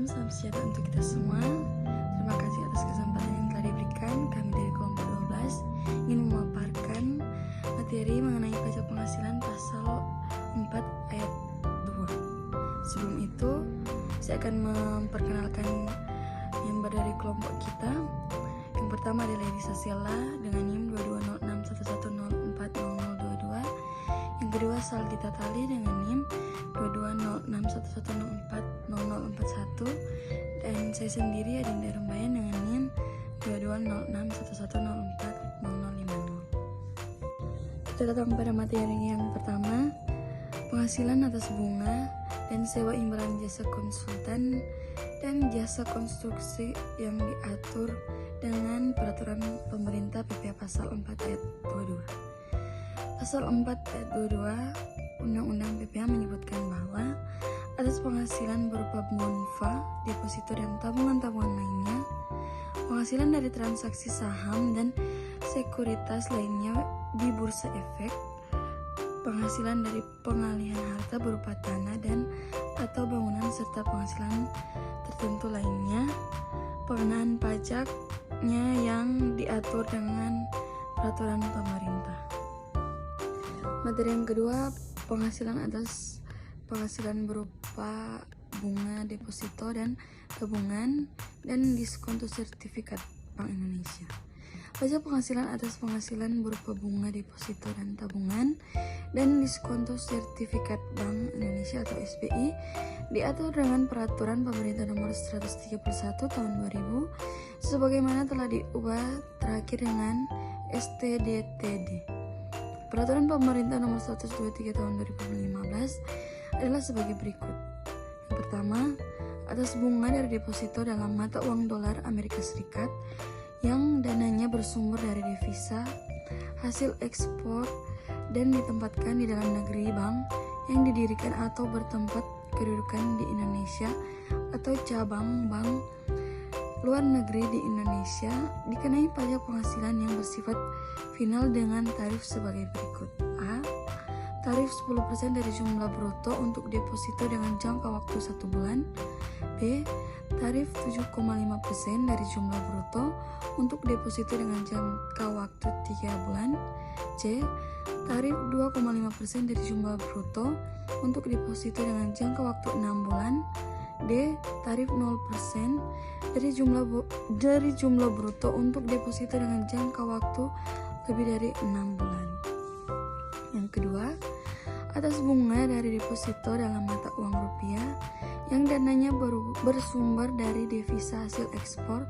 salam sejahtera untuk kita semua. Terima kasih atas kesempatan yang telah diberikan. Kami dari kelompok 12 ingin memaparkan materi mengenai pajak penghasilan pasal 4 ayat 2. Sebelum itu, saya akan memperkenalkan member dari kelompok kita. Yang pertama adalah Elisa Sela dengan NIM 220611040022. Yang kedua Salgita Tali dengan NIM 220611040041. Dan saya sendiri Adinda Rumbayan dengan NIM 220611040050. Kita datang pada materi yang pertama, penghasilan atas bunga dan sewa imbalan jasa konsultan dan jasa konstruksi yang diatur dengan peraturan pemerintah PPh pasal 4 ayat 22. Pasal 4 ayat 22 Undang-Undang PPh menyebutkan bahwa atas penghasilan berupa bonfa, deposito dan tabungan-tabungan lainnya, penghasilan dari transaksi saham dan sekuritas lainnya di bursa efek, penghasilan dari pengalihan harta berupa tanah dan atau bangunan serta penghasilan tertentu lainnya, pengenaan pajaknya yang diatur dengan peraturan pemerintah. Materi yang kedua, penghasilan atas penghasilan berupa bunga deposito dan tabungan dan diskonto sertifikat Bank Indonesia. Pajak penghasilan atas penghasilan berupa bunga deposito dan tabungan dan diskonto sertifikat Bank Indonesia atau SBI diatur dengan peraturan pemerintah nomor 131 tahun 2000 sebagaimana telah diubah terakhir dengan STDTD. Peraturan pemerintah nomor 123 tahun 2015 adalah sebagai berikut. Yang pertama, atas bunga dari deposito dalam mata uang dolar Amerika Serikat yang dananya bersumber dari devisa hasil ekspor dan ditempatkan di dalam negeri bank yang didirikan atau bertempat kedudukan di Indonesia atau cabang bank luar negeri di Indonesia dikenai pajak penghasilan yang bersifat final dengan tarif sebagai berikut. A. Tarif 10% dari jumlah bruto untuk deposito dengan jangka waktu 1 bulan. B. Tarif 7,5% dari jumlah bruto untuk deposito dengan jangka waktu 3 bulan. C. Tarif 2,5% dari jumlah bruto untuk deposito dengan jangka waktu 6 bulan. D. Tarif 0% dari jumlah bruto untuk deposito dengan jangka waktu lebih dari 6 bulan. Yang kedua, atas bunga dari deposito dalam mata uang rupiah yang dananya bersumber dari devisa hasil ekspor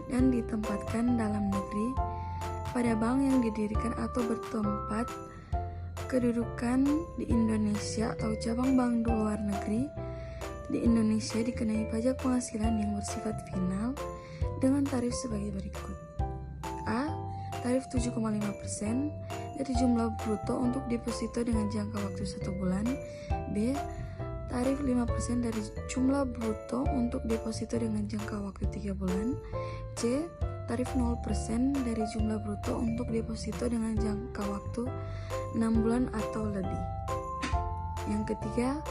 dan ditempatkan dalam negeri pada bank yang didirikan atau bertempat kedudukan di Indonesia atau cabang bank di luar negeri di Indonesia dikenai pajak penghasilan yang bersifat final dengan tarif sebagai berikut. A. Tarif 7,5% dari jumlah bruto untuk deposito dengan jangka waktu 1 bulan. B. Tarif 5% dari jumlah bruto untuk deposito dengan jangka waktu 3 bulan. C. Tarif 0% dari jumlah bruto untuk deposito dengan jangka waktu 6 bulan atau lebih. Yang ketiga,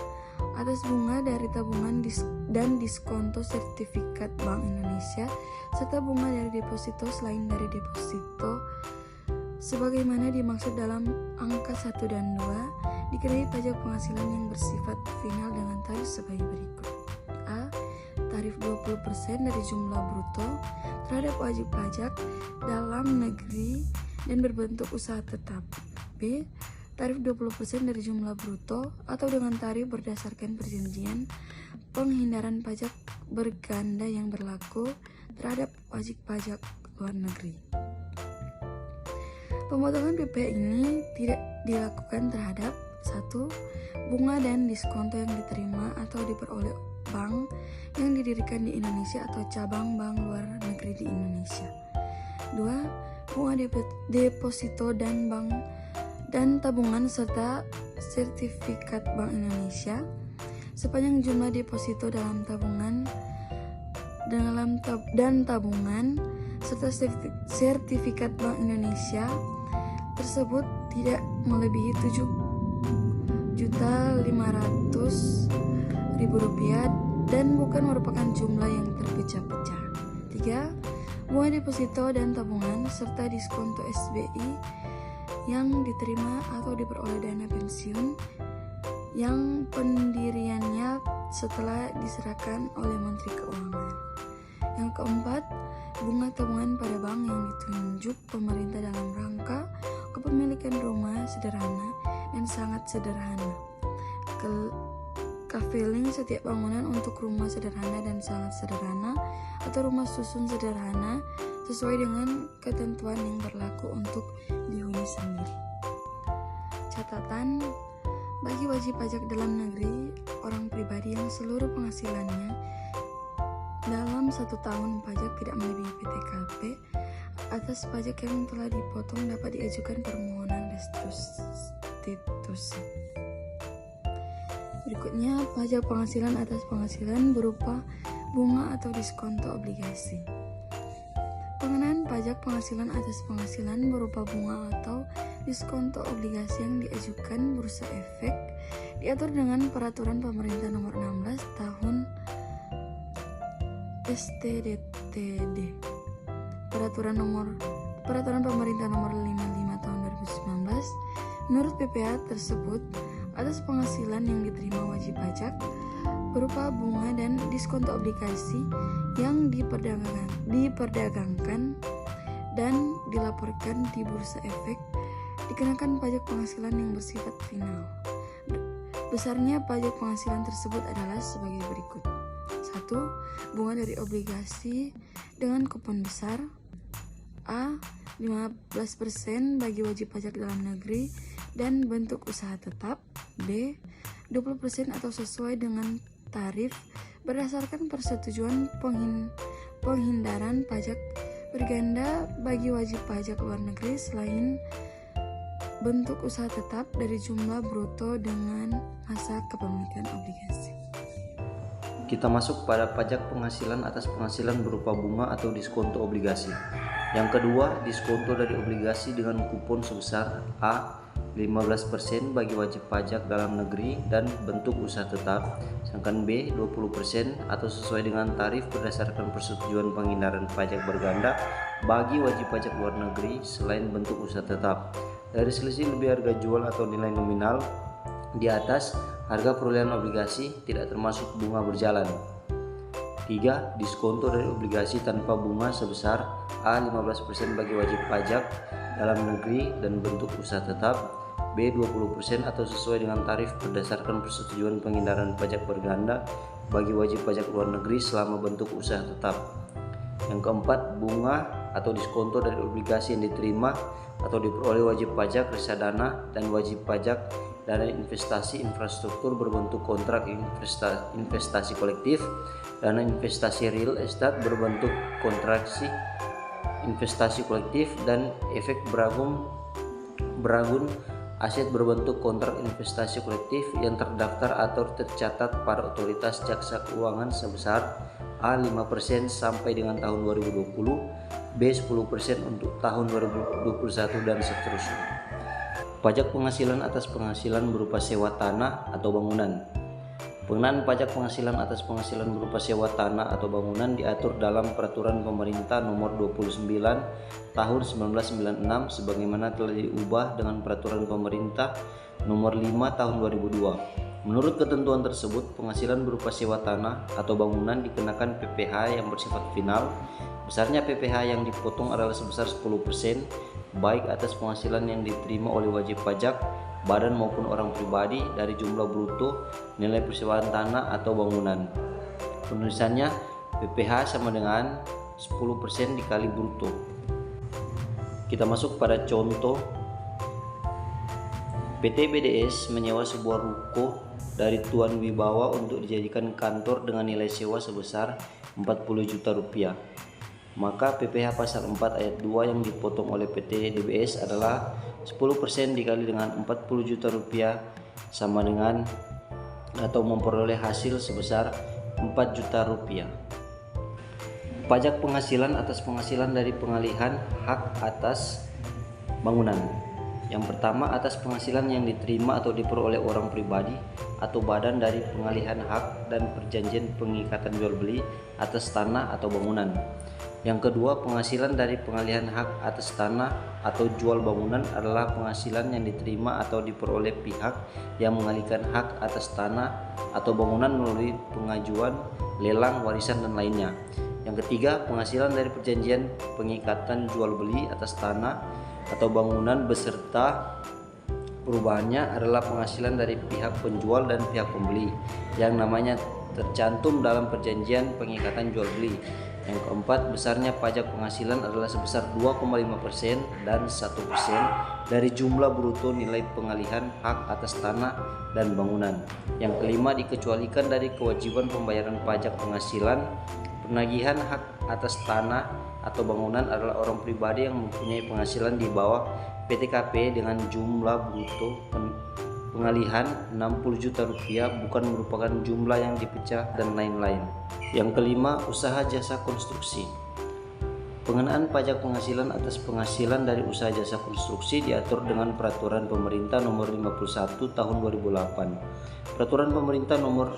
atas bunga dari tabungan dan diskonto sertifikat Bank Indonesia serta bunga dari deposito selain dari deposito sebagaimana dimaksud dalam angka 1 dan 2 dikenai pajak penghasilan yang bersifat final dengan tarif sebagai berikut. A. Tarif 20% dari jumlah bruto terhadap wajib pajak dalam negeri dan berbentuk usaha tetap. B. Tarif 20% dari jumlah bruto atau dengan tarif berdasarkan perjanjian penghindaran pajak berganda yang berlaku terhadap wajib pajak luar negeri. Pemotongan PPh ini tidak dilakukan terhadap 1. Bunga dan diskonto yang diterima atau diperoleh bank yang didirikan di Indonesia atau cabang bank luar negeri di Indonesia. 2. Bunga deposito dan tabungan serta sertifikat Bank Indonesia sepanjang jumlah deposito dalam tabungan dan tabungan serta sertifikat Bank Indonesia tersebut tidak melebihi Rp7.500.000 dan bukan merupakan jumlah yang terpecah-pecah. 3. Bunga deposito dan tabungan serta diskonto SBI yang diterima atau diperoleh dana pensiun yang pendiriannya setelah diserahkan oleh Menteri Keuangan. Yang keempat, bunga tabungan pada bank yang ditunjuk pemerintah dalam rangka kepemilikan rumah sederhana dan sangat sederhana. Kaveling setiap bangunan untuk rumah sederhana dan sangat sederhana atau rumah susun sederhana sesuai dengan ketentuan yang berlaku untuk dihuni sendiri. Catatan, bagi wajib pajak dalam negeri, orang pribadi yang seluruh penghasilannya dalam 1 tahun pajak tidak melebihi PTKP, atas pajak yang telah dipotong dapat diajukan permohonan restitusi. Berikutnya, pajak penghasilan atas penghasilan berupa bunga atau diskonto obligasi. Pengenaan pajak penghasilan atas penghasilan berupa bunga atau diskonto obligasi yang diajukan Bursa Efek diatur dengan Peraturan Pemerintah Nomor 16 Tahun STDTD. Peraturan Pemerintah Nomor 55 Tahun 2019. Menurut PPh tersebut, atas penghasilan yang diterima wajib pajak berupa bunga dan diskonto obligasi yang diperdagangkan dan dilaporkan di Bursa Efek dikenakan pajak penghasilan yang bersifat final. Besarnya pajak penghasilan tersebut adalah sebagai berikut. 1. Bunga dari obligasi dengan kupon besar. A. 15% bagi wajib pajak dalam negeri dan bentuk usaha tetap. B. 20% atau sesuai dengan tarif berdasarkan persetujuan penghindaran pajak berganda bagi wajib pajak luar negeri selain bentuk usaha tetap dari jumlah bruto dengan masa kepemilikan obligasi. Kita masuk pada pajak penghasilan atas penghasilan berupa bunga atau diskonto obligasi. Yang kedua, diskonto dari obligasi dengan kupon sebesar A. 15% bagi wajib pajak dalam negeri dan bentuk usaha tetap, sedangkan B. 20% atau sesuai dengan tarif berdasarkan persetujuan penghindaran pajak berganda bagi wajib pajak luar negeri selain bentuk usaha tetap. Dari selisih lebih harga jual atau nilai nominal di atas, harga perolehan obligasi tidak termasuk bunga berjalan. 3. Diskonto dari obligasi tanpa bunga sebesar A. 15% bagi wajib pajak dalam negeri dan bentuk usaha tetap, B. 20% atau sesuai dengan tarif berdasarkan persetujuan penghindaran pajak berganda bagi wajib pajak luar negeri selama bentuk usaha tetap. Yang keempat, bunga atau diskonto dari obligasi yang diterima atau diperoleh wajib pajak reksadana dan wajib pajak dana investasi infrastruktur berbentuk kontrak investasi kolektif, dana investasi real estate berbentuk kontraksi investasi kolektif, dan efek beragun aset berbentuk kontrak investasi kolektif yang terdaftar atau tercatat pada otoritas jasa keuangan sebesar A. 5% sampai dengan tahun 2020, B. 10% untuk tahun 2021 dan seterusnya. Pajak penghasilan atas penghasilan berupa sewa tanah atau bangunan. Pengenaan pajak penghasilan atas penghasilan berupa sewa tanah atau bangunan diatur dalam Peraturan Pemerintah Nomor 29 Tahun 1996 sebagaimana telah diubah dengan Peraturan Pemerintah Nomor 5 Tahun 2002. Menurut ketentuan tersebut, penghasilan berupa sewa tanah atau bangunan dikenakan PPh yang bersifat final. Besarnya PPh yang dipotong adalah sebesar 10%, baik atas penghasilan yang diterima oleh wajib pajak, badan maupun orang pribadi dari jumlah bruto nilai persewaan tanah atau bangunan. Penulisannya PPh sama dengan 10% dikali bruto. Kita masuk pada contoh. PT BDS menyewa sebuah ruko dari Tuan Wibawa untuk dijadikan kantor dengan nilai sewa sebesar 40 juta rupiah. Maka PPh pasal 4 ayat 2 yang dipotong oleh PT DBS adalah 10% dikali dengan 40 juta rupiah sama dengan atau memperoleh hasil sebesar 4 juta rupiah. Pajak penghasilan atas penghasilan dari pengalihan hak atas bangunan. Yang pertama, atas penghasilan yang diterima atau diperoleh orang pribadi atau badan dari pengalihan hak dan perjanjian pengikatan jual beli atas tanah atau bangunan. Yang kedua, penghasilan dari pengalihan hak atas tanah atau jual bangunan adalah penghasilan yang diterima atau diperoleh pihak yang mengalihkan hak atas tanah atau bangunan melalui pengajuan, lelang, warisan, dan lainnya. Yang ketiga, penghasilan dari perjanjian pengikatan jual beli atas tanah atau bangunan beserta perubahannya adalah penghasilan dari pihak penjual dan pihak pembeli yang namanya tercantum dalam perjanjian pengikatan jual beli. Yang keempat, besarnya pajak penghasilan adalah sebesar 2,5% dan 1% dari jumlah bruto nilai pengalihan hak atas tanah dan bangunan. Yang kelima, dikecualikan dari kewajiban pembayaran pajak penghasilan penagihan hak atas tanah atau bangunan adalah orang pribadi yang mempunyai penghasilan di bawah PTKP dengan jumlah bruto pengalihan 60 juta rupiah bukan merupakan jumlah yang dipecah dan lain-lain. Yang kelima, usaha jasa konstruksi. Pengenaan pajak penghasilan atas penghasilan dari usaha jasa konstruksi diatur dengan Peraturan Pemerintah Nomor 51 Tahun 2008, Peraturan Pemerintah Nomor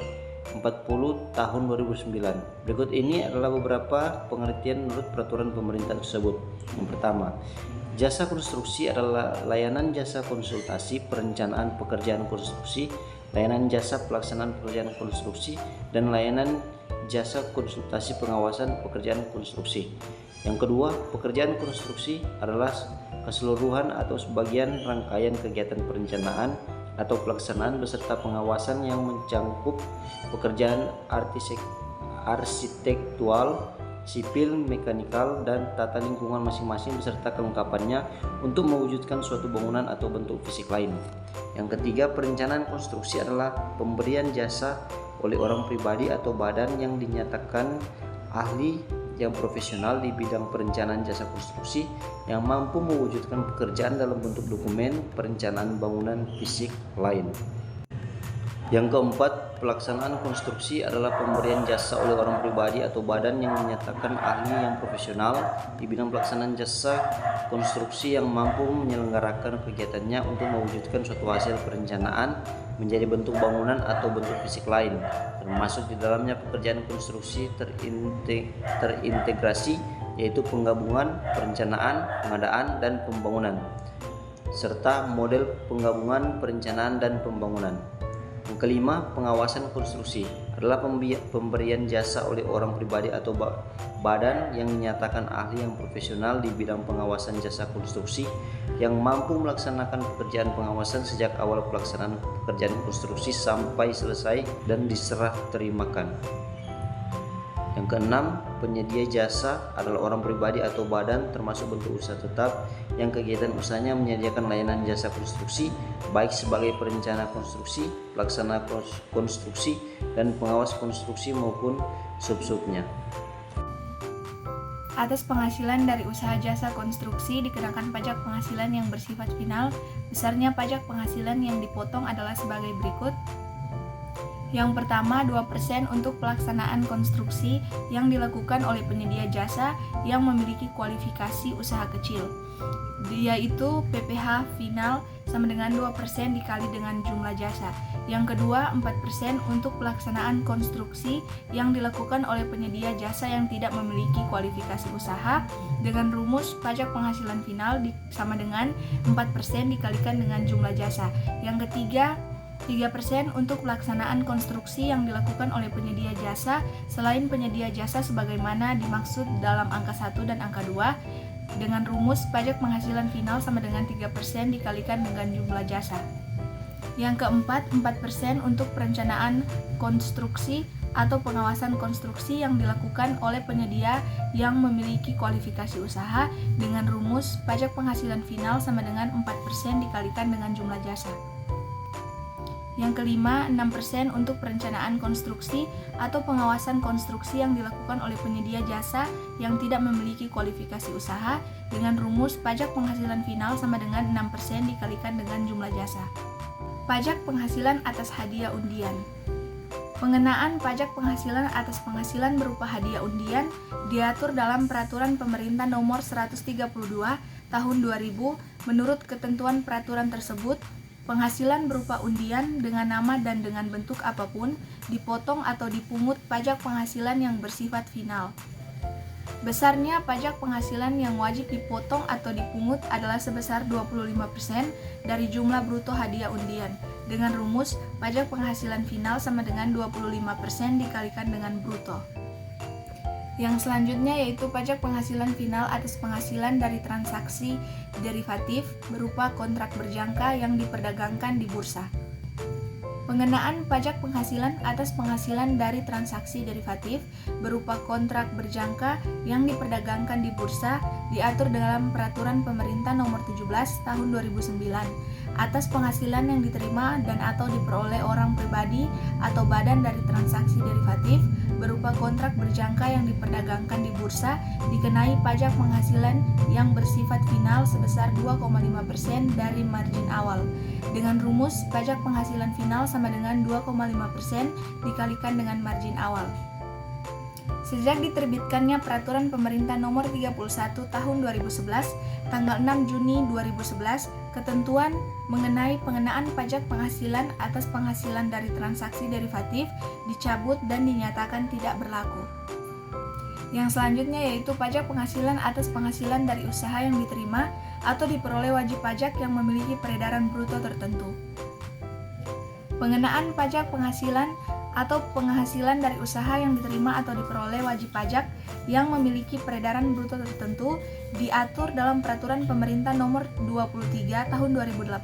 40 Tahun 2009. Berikut ini adalah beberapa pengertian menurut peraturan pemerintah tersebut. Yang pertama, jasa konstruksi adalah layanan jasa konsultasi perencanaan pekerjaan konstruksi, layanan jasa pelaksanaan pekerjaan konstruksi, dan layanan jasa konsultasi pengawasan pekerjaan konstruksi. Yang kedua, pekerjaan konstruksi adalah keseluruhan atau sebagian rangkaian kegiatan perencanaan atau pelaksanaan beserta pengawasan yang mencangkup pekerjaan arsitektural, sipil, mekanikal, dan tata lingkungan masing-masing beserta kelengkapannya untuk mewujudkan suatu bangunan atau bentuk fisik lain. Yang ketiga, perencanaan konstruksi adalah pemberian jasa oleh orang pribadi atau badan yang dinyatakan ahli yang profesional di bidang perencanaan jasa konstruksi yang mampu mewujudkan pekerjaan dalam bentuk dokumen perencanaan bangunan fisik lain. Yang keempat, pelaksanaan konstruksi adalah pemberian jasa oleh orang pribadi atau badan yang dinyatakan ahli yang profesional di bidang pelaksanaan jasa konstruksi yang mampu menyelenggarakan kegiatannya untuk mewujudkan suatu hasil perencanaan menjadi bentuk bangunan atau bentuk fisik lain, termasuk di dalamnya pekerjaan konstruksi terintegrasi, yaitu penggabungan perencanaan, pengadaan, dan pembangunan, serta model penggabungan perencanaan dan pembangunan. Yang kelima, pengawasan konstruksi adalah pemberian jasa oleh orang pribadi atau badan yang dinyatakan ahli yang profesional di bidang pengawasan jasa konstruksi yang mampu melaksanakan pekerjaan pengawasan sejak awal pelaksanaan pekerjaan konstruksi sampai selesai dan diserah terimakan. Yang keenam, penyedia jasa adalah orang pribadi atau badan termasuk bentuk usaha tetap yang kegiatan usahanya menyediakan layanan jasa konstruksi baik sebagai perencana konstruksi, pelaksana konstruksi, dan pengawas konstruksi maupun sub-subnya. Atas penghasilan dari usaha jasa konstruksi dikenakan pajak penghasilan yang bersifat final. Besarnya pajak penghasilan yang dipotong adalah sebagai berikut. Yang pertama, 2% untuk pelaksanaan konstruksi yang dilakukan oleh penyedia jasa yang memiliki kualifikasi usaha kecil, yaitu PPh final sama dengan 2% dikali dengan jumlah jasa. Yang kedua, 4% untuk pelaksanaan konstruksi yang dilakukan oleh penyedia jasa yang tidak memiliki kualifikasi usaha dengan rumus pajak penghasilan final sama dengan 4% dikalikan dengan jumlah jasa. Yang ketiga, 3% untuk pelaksanaan konstruksi yang dilakukan oleh penyedia jasa selain penyedia jasa sebagaimana dimaksud dalam angka 1 dan angka 2 dengan rumus pajak penghasilan final sama dengan 3% dikalikan dengan jumlah jasa. Yang keempat, 4% untuk perencanaan konstruksi atau pengawasan konstruksi yang dilakukan oleh penyedia yang memiliki kualifikasi usaha dengan rumus pajak penghasilan final sama dengan 4% dikalikan dengan jumlah jasa. Yang kelima, 6% untuk perencanaan konstruksi atau pengawasan konstruksi yang dilakukan oleh penyedia jasa yang tidak memiliki kualifikasi usaha dengan rumus pajak penghasilan final sama dengan 6% dikalikan dengan jumlah jasa. Pajak penghasilan atas hadiah undian. Pengenaan pajak penghasilan atas penghasilan berupa hadiah undian diatur dalam Peraturan Pemerintah Nomor 132 Tahun 2000 Menurut ketentuan peraturan tersebut, penghasilan berupa undian dengan nama dan dengan bentuk apapun dipotong atau dipungut pajak penghasilan yang bersifat final. Besarnya pajak penghasilan yang wajib dipotong atau dipungut adalah sebesar 25% dari jumlah bruto hadiah undian. Dengan rumus, pajak penghasilan final sama dengan 25% dikalikan dengan bruto. Yang selanjutnya yaitu pajak penghasilan final atas penghasilan dari transaksi derivatif berupa kontrak berjangka yang diperdagangkan di bursa. Pengenaan pajak penghasilan atas penghasilan dari transaksi derivatif berupa kontrak berjangka yang diperdagangkan di bursa diatur dalam Peraturan Pemerintah Nomor 17 Tahun 2009 atas penghasilan yang diterima dan atau diperoleh orang pribadi atau badan dari transaksi derivatif berupa kontrak berjangka yang diperdagangkan di bursa dikenai pajak penghasilan yang bersifat final sebesar 2,5% dari margin awal. Dengan rumus, pajak penghasilan final sama dengan 2,5% dikalikan dengan margin awal. Sejak diterbitkannya Peraturan Pemerintah Nomor 31 Tahun 2011, tanggal 6 Juni 2011, ketentuan mengenai pengenaan pajak penghasilan atas penghasilan dari transaksi derivatif dicabut dan dinyatakan tidak berlaku. Yang selanjutnya yaitu pajak penghasilan atas penghasilan dari usaha yang diterima atau diperoleh wajib pajak yang memiliki peredaran bruto tertentu. Pengenaan pajak penghasilan atau penghasilan dari usaha yang diterima atau diperoleh wajib pajak yang memiliki peredaran bruto tertentu diatur dalam Peraturan Pemerintah Nomor 23 Tahun 2018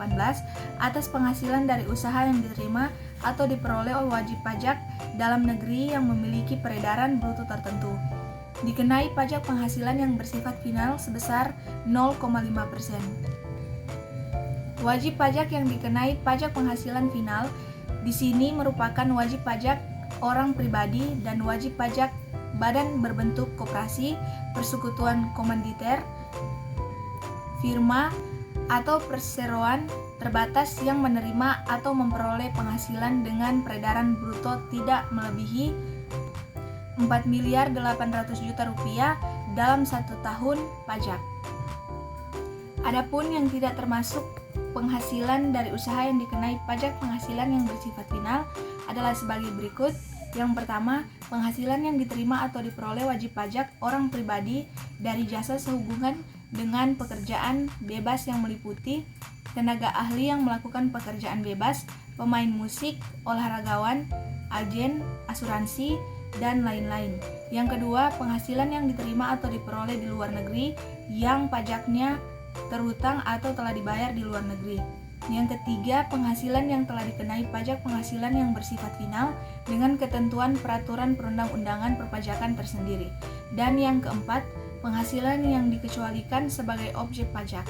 atas penghasilan dari usaha yang diterima atau diperoleh oleh wajib pajak dalam negeri yang memiliki peredaran bruto tertentu. Dikenai pajak penghasilan yang bersifat final sebesar 0,5%. Wajib pajak yang dikenai pajak penghasilan final di sini merupakan wajib pajak orang pribadi dan wajib pajak badan berbentuk koperasi, persekutuan komanditer, firma, atau perseroan terbatas yang menerima atau memperoleh penghasilan dengan peredaran bruto tidak melebihi 4.800.000.000 rupiah dalam 1 tahun pajak. Adapun yang tidak termasuk penghasilan dari usaha yang dikenai pajak penghasilan yang bersifat final adalah sebagai berikut. Yang pertama, penghasilan yang diterima atau diperoleh wajib pajak orang pribadi dari jasa sehubungan dengan pekerjaan bebas yang meliputi tenaga ahli yang melakukan pekerjaan bebas, pemain musik, olahragawan, agen, asuransi, dan lain-lain. Yang kedua, penghasilan yang diterima atau diperoleh di luar negeri yang pajaknya terhutang atau telah dibayar di luar negeri. Yang ketiga, penghasilan yang telah dikenai pajak penghasilan yang bersifat final dengan ketentuan peraturan perundang-undangan perpajakan tersendiri. Dan yang keempat, penghasilan yang dikecualikan sebagai objek pajak.